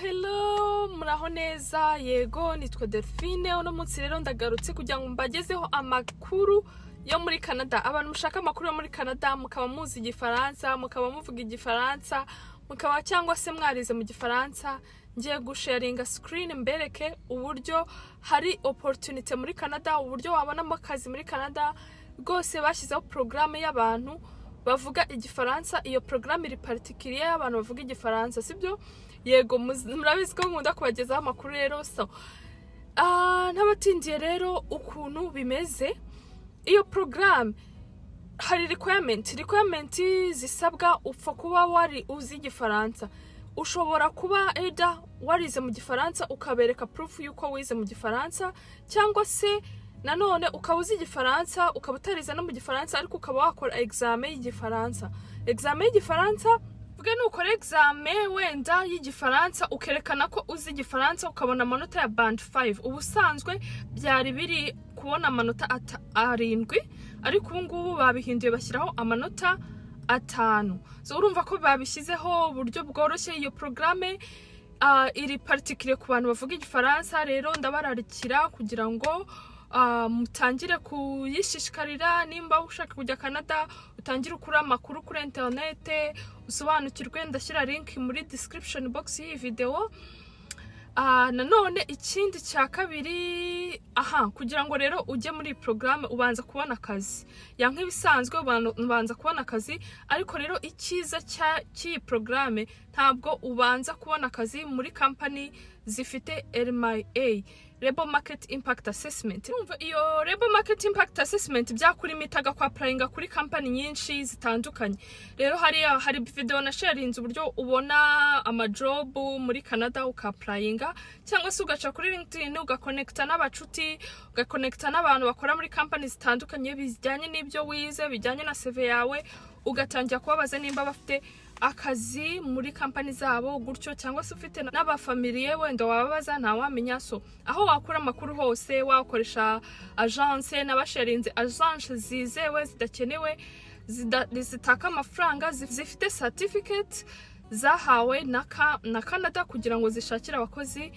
Hello, muraho neza. Yego nitwa Delphine. Uno munsi rero ndagarutse kugira ngo mbagezeho amakuru yo muri Canada. Abantu mushaka amakuru yo muri Canada, mukaba muzi igifaransa, mukaba muvuga igifaransa, mukaba cyangwa se mwarize mu gifaransa, ngiye gusharinga screen mbereke uburyo hari opportunity muri Canada, uburyo wabonamo akazi muri Canada. Rwose bashyizeho programme y'abantu bavuga igifaransa. Iyo programme iri particulier y'abantu bavuga igifaransa, sibyo? Yego murabizi ko nkunda kubagezaho amakuru rero. So n'abatindiye rero ukuntu bimeze, iyo programme hari requirement zisabwa. Upfa kuba wari uzi igifaransa. Ushobora kuba either warize mu gifaransa ukabereka proof yuko wize mu gifaransa, cyangwa se nanone ukaba uzi igifaransa ukaba utarize no mu gifaransa ariko ukaba wakora examen y'igifaransa. Examen y'igifaransa vuga nukora examen wenda y'igifaransa ukerekana ko uzi igifaransa ukabona amanota ya band 5. Ubusanzwe byari biri kubona amanota 7, ariko ubu ngubu babihinduye bashyiraho amanota 5. So urumva ko babishyizeho uburyo bworoshye. Iyo programme iri particulier ku bantu bavuga igifaransa. Rero ndabararikira kugira ngo mutangire kuyishishikarira. Nimba ushaka kujya Canada, utangire ukura amakuru kuri internet, usobanukirwe. Ndashyira link muri description box y'iyi video. Nanone ikindi cya kabiri, kugira ngo rero ujye muri programme ubanza kubona akazi. Nk'ibisanzwe ubanza kubona akazi, ariko rero icyiza cy'iyi programme ntabwo ubanza kubona akazi muri company zifite LMIA, Labor Market Impact Assessment. Iyo Labor Market Impact Assessment byakurimitaga kwa applyinga kuri company nyinshi zitandukanye. Rero hari video na sharinze uburyo ubona amajob muri Canada ukapplyinga, cyangwa se ugaca kuri LinkedIn ugaconnecta n'abacuti, ugaconnecta n'abantu bakora muri company zitandukanye bijyanye n'ibyo wize, bijyanye na CV yawe, ugatangira kubabaza nimba bafite akazi muri company zabo gutyo, cyangwa se ufite n'abafamiliye wenda wababaza ntawamenya. So aho wakura amakuru hose wakoresha agence n'abasharinze agence zizewe zidakenewe zitaka amafaranga, zifite certificate zahawe na Canada kugira ngo zishakire abakozi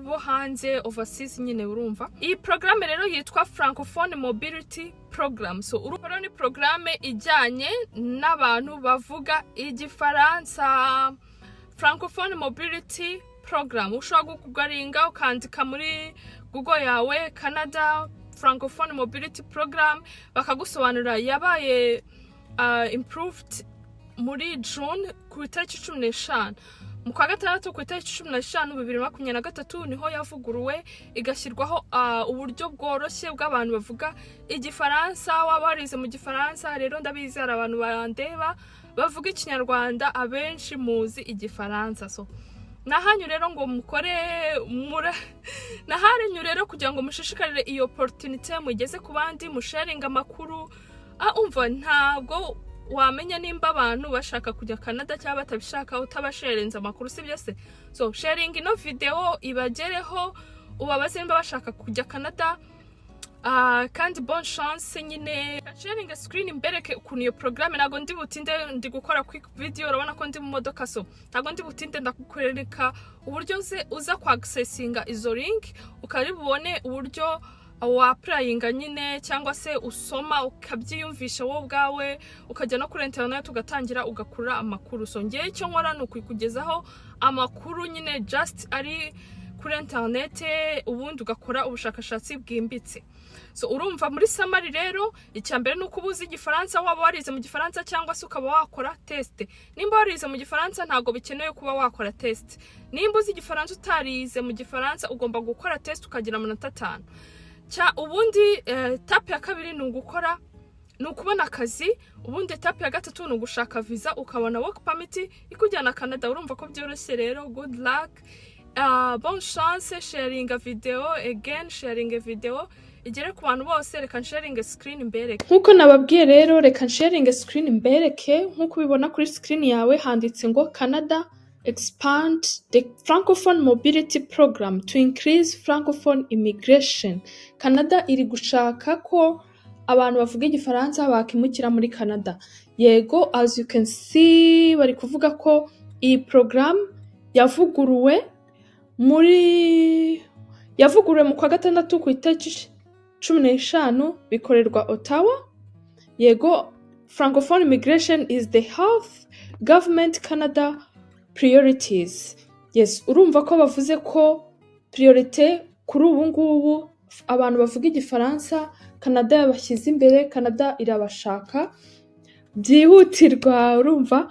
bo hanze, overseas nyine. Urumva iyi programme rero yitwa Francophone Mobility Program. So urumva ni programme ijyanye n'abantu bavuga igifaransa. Francophone Mobility Program ushobora kugaringa ukandika muri Google yawe Canada Francophone Mobility Program, bakagusobanurira. Yabaye improved muri June ku itariki 15. Mu kwa gatandatu ku itariki 15 2023 niho yavuguruwe igashyirwaho uburyo bworoshye bw'abantu bavuga igifaransa. Wabarize mu gifaransa rero ndabizi hari abantu bandeba bavuga ikinyarwanda, abenshi muzi igifaransa. So nahanyu rero ngo nahanyu rero kugira ngo mushishikarire iyo opportunity mugeze ku bandi, musharinga amakuru. Umva ntabwo wamenya nimba abantu bashaka kujya Canada cyangwa batabishaka utabasharinze amakuru, sibyo se? So sharing ino video ibagereho, ubabaze nimba bashaka kujya Canada. Kandi bonne chance nyine. Sharing a screen mbereke ukuntu iyo programme. Nago ndi butinde ndi gukora quick video, urabona ko ndi mu modoka, so nago ndi butinde ndakukwereka uburyo uza kwa accessinga izo link, ukaribone uburyo applyinga nyine, cyangwa se usoma ukabyiyumvisha wowe ubwawe, ukajya no kuri internet ugatangira ugakura amakuru. So ngiye icyo nkora ni ukukugezaho amakuru nyine just ari kuri internet, ubundi ugakora ubushakashatsi bwimbitse. So urumva muri summary rero, icyambere nuko ubuzi igifaransa, waba warize mu gifaransa cyangwa se ukaba wakora test. Nimba warize mu gifaransa ntago bikenewe kuba wakora test. Nimba uzi igifaransa utarize mu gifaransa ugomba gukora test ukagira amanota 5. Ubundi etape ya kabiri ni ukubona akazi. Ubundi etape ya gatatu ni ugushaka visa ukabona work permit ikujyana Canada. Urumva ko byoroshye rero. Good luck, bonne chance. Sharing a video again, sharing a video igere ku bantu bose. Reka sharing a screen mbereke nkuko nababwiye rero. Reka sharing a screen mbereke nkuko ubibona kuri screen yawe handitse ngo Canada expand the Francophone Mobility Program to increase Francophone immigration. Canada iri gushaka ko abantu bavuga igifaransa bakimukira muri Canada. Yego, as you can see bari kuvuga ko iyi program yavuguruwe mu kwa gatandatu ku itariki 15 bikorerwa Ottawa. Yego, Francophone Migration is the Health Government Canada Priorities. Yes, urumva ko bavuze ko priorite kuri ubu ngubu abantu bavuga igifaransa Canada yabashyize imbere, Canada irabashaka byihutirwa. Urumva,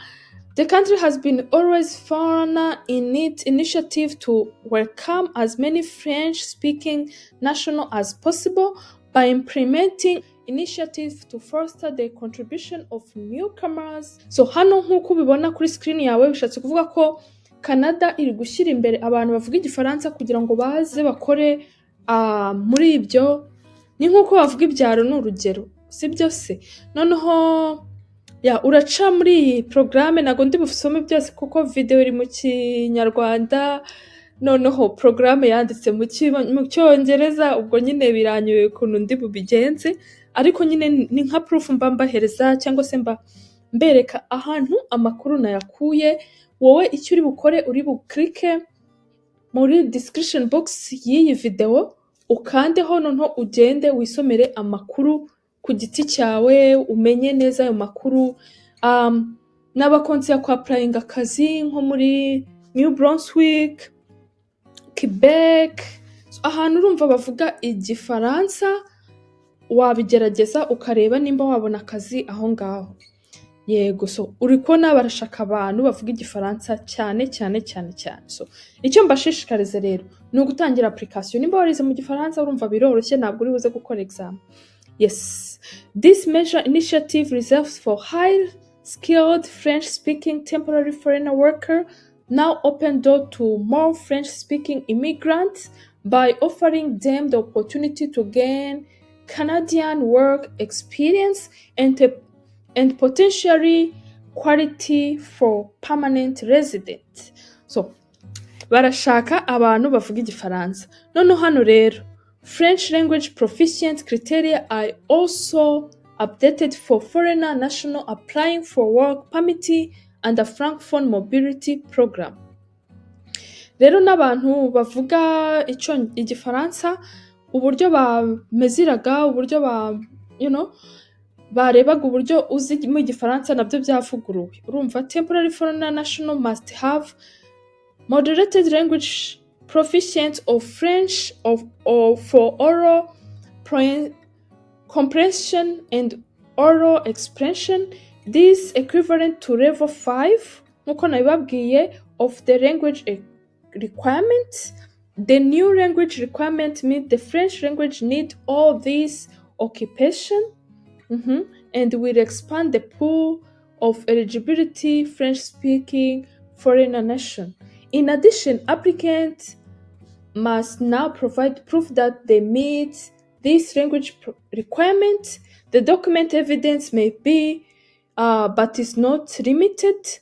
the country has been always foreigner in its initiative to welcome as many French-speaking nationals as possible by implementing initiatives to foster the contribution of newcomers. So hano nk'uko ubibona kuri screen yawe bishatse kuvuga ko Canada iri gushyira imbere abantu bavuga igifaransa kugira ngo baze bakore muri ibyo. Ni nk'uko bavuga ibyaro n'urugero, si byo se? Noneho uraca muri iyi programme, ntago ndi busome byose kuko video iri mu Kinyarwanda, noneho programme yanditse mu Cyongereza, ubwo nyine biranyuye ukuntu ndi bubigenze, ariko nyine ni nka proof mbahereza cyangwa se mbereka ahantu amakuru nayakuye. Wowe icyo uri bukore, uri buklike muri description box y'iyi video, ukandeho noneho ugende wisomere amakuru ku giti cyawe, umenye neza ayo makuru. N'abakonsi ya kwa applying akazi nko muri New Brunswick, Quebec, ahantu urumva bavuga igifaransa, wabigerageza ukareba nimba wabona akazi aho ngaho. Yego, so uri kubona barashaka abantu bavuga igifaransa cyane. So icyo mbashishikariza rero ni ugutangira application. Nimba warize mu gifaransa urumva biroroshye, ntabwo uri buze gukora exam. Yes, this measure initiative reserves for high-skilled French-speaking temporary foreigner worker now open door to more French-speaking immigrants by offering them the opportunity to gain Canadian work experience and potentially quality for permanent residents. So barashaka abantu bavuga igifaransa. Noneho hano rero French language proficient criteria are also updated for foreigner national applying for work permit and a Francophone mobility program. Rero n'abantu bavuga igifaransa, uburyo bameziraga, uburyo barebaga uburyo uzi mu gifaransa nabyo byavuguruwe. Urumva, temporary foreigner national must have moderated language proficient of French or for oral comprehension and oral expression. This equivalent to level 5 nkuko nabibabwiye of the language requirement. The new language requirement means the French language need all these occupation and will expand the pool of eligibility French-speaking foreigner nation. In addition, applicants must now provide proof that they meet this language requirement. The document evidence may be, but is not limited.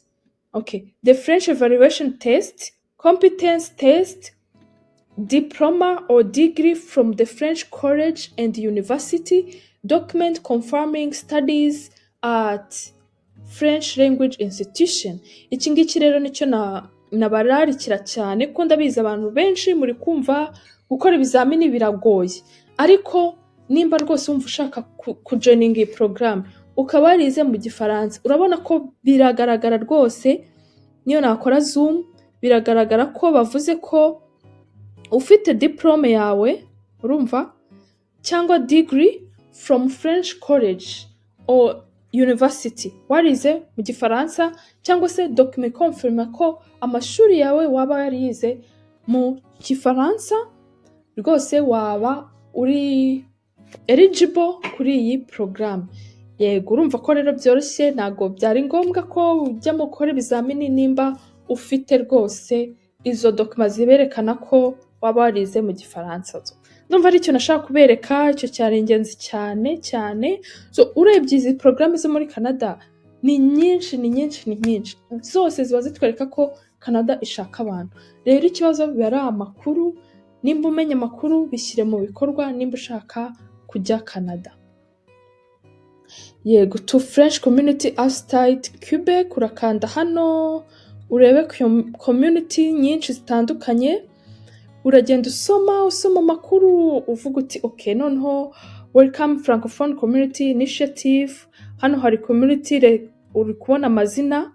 Okay, the French evaluation test, competence test, diploma or degree from the French college and university, document confirming studies at French language institution. Iki ngiki rero nicyo nabararikira cyane, ko ndabizi abantu benshi muri kumva gukora ibizamini biragoye, ariko nimba rwose wumva ushaka kujoininga iyi program ukaba warize mu gifaransa, urabona ko biragaragara rwose. Niyo nakora zoom biragaragara ko bavuze ko ufite diplome yawe, urumva, cyangwa degree from French college or university, warize mu gifaransa, cyangwa se document confirma ko amashuri yawe waba yarize mu gifaransa, rwose waba uri eligible kuri iyi program. Yego, urumva ko rero byoroshye, ntago byari ngombwa ko ujya mu gukora ibizamini nimba ufite rwose izo documents ziberekana ko waba warize mu gifaransa. Numva ari cyo nashaka kubereka, icyo cyari ingenzi cyane. So urebye izi programme zo muri Canada ni nyinshi, zose ziba zitwereka ko Canada ishaka abantu. Rero ikibazo biba ari amakuru. Nimba umenya amakuru bishyire mu bikorwa nimba ushaka kujya Canada. Yego, to French community outside Quebec, urakanda hano urebe community nyinshi zitandukanye, uragenda usoma amakuru uvuga uti okay, noneho welcome francophone community initiative, hano hari community uri kubona amazina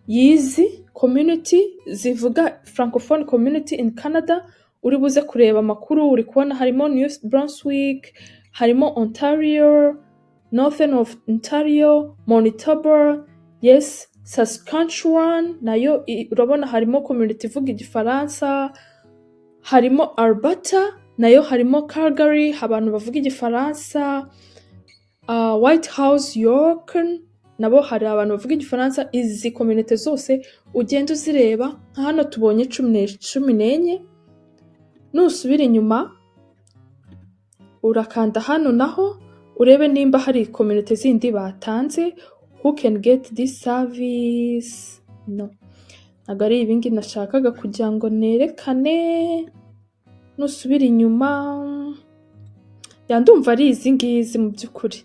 yizi community zivuga francophone community in Canada, uri buze kureba amakuru, uri kubona harimo New Brunswick, harimo Ontario, Northern of Ontario, Manitoba, yes, Saskatchewan, nayo urabona harimo community ivuga igifaransa, harimo Alberta, nayo harimo Calgary, abantu bavuga igifaransa, White House, York, nabo hari abantu bavuga igifaransa. Izi community zose ugenda uzireba, hano tubonye 14, nusubira inyuma urakanda hano naho urebe nimba hari community zindi batanze who can get this service. No, ntabwo ari ibingi nashakaga kugira ngo nerekane. Nusubira inyuma ndumva ari izi ngizi mu by'ukuri.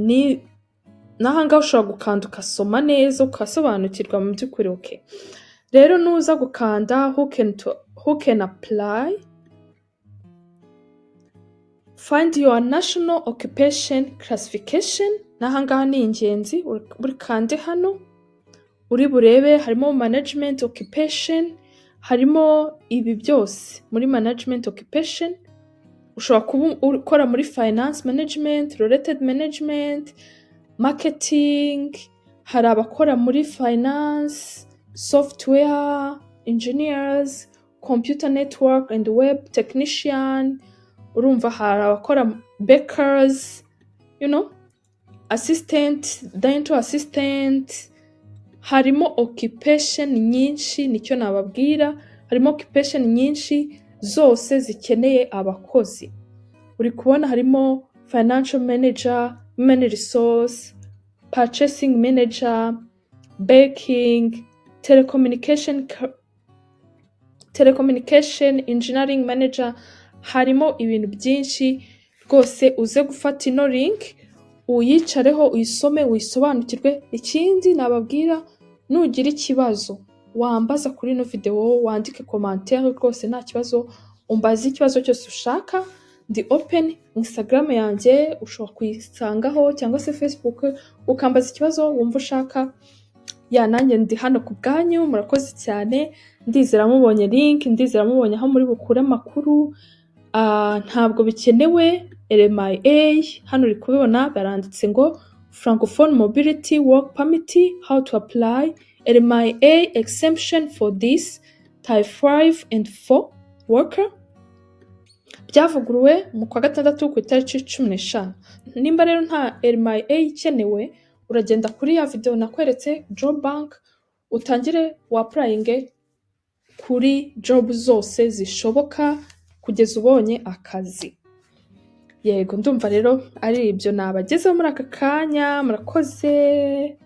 Ni nahanga ushobora gukanda ukasoma neza ukasobanukirwa mu by'ukuri. Okay, rero nuza gukanda who can apply, find your national occupation classification, nahangaha ni ingenzi, uri kande hano uri burebe harimo management occupation, harimo ibi byose muri management occupation. Ushobora kuba ukora muri finance management, related management, marketing, hari abakora muri finance, software engineers, computer network and web technician, urumva hari abakora bakers, assistant, dental assistant, harimo occupation nyinshi, nicyo nababwira, harimo occupation nyinshi zose zikeneye abakozi. Uri kubona harimo financial manager, human resource, purchasing manager, baking, telecommunication engineering manager, harimo ibintu byinshi rwose. Uze gufata ino link uyicareho uyisome uyisobanukirwe. Ikindi nababwira, nugira ikibazo wambaza kuri ino video, wandike commentaire rwose, nta kibazo, umbaze ikibazo cyose ushaka. Ndi open, Instagram yanjye ushobora kuyisangaho cyangwa se Facebook, ukambaza ikibazo wumva ushaka. Nanjye ndi hano ku bwanyu. Murakoze cyane, ndizera mubonye link, ndizera mubonye aho muri bukure amakuru. Ntabwo bikenewe LMIA, hano uri kubibona baranditse ngo Francophone Mobility Work Permit, how to apply LMIA exemption for this type 5 and 4 worker. Byavuguruwe mu kwa gatandatu ku itariki 15. Nimba rero nta LMIA ikenewe, uragenda kuri ya video nakweretse job bank, utangire wapplyinge kuri job zose zishoboka kugeza ubonye akazi. Yego, ndumva rero ari ibyo nabagezeho muri aka kanya. Murakoze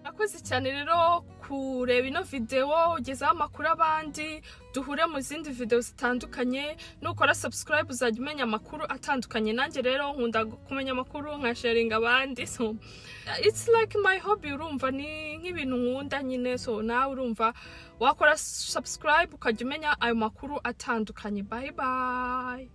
cyane rero kureba ino video, ugezaho amakuru abandi, duhure mu zindi video zitandukanye. Nukora subscribe uzajya umenya amakuru atandukanye. Nanjye rero nkunda kumenya amakuru nkasharinga abandi, so it's like my hobby, urumva ni nk'ibintu nkunda nyine. So nawe urumva wakora subscribe ukajya umenya ayo makuru atandukanye. Bye bye.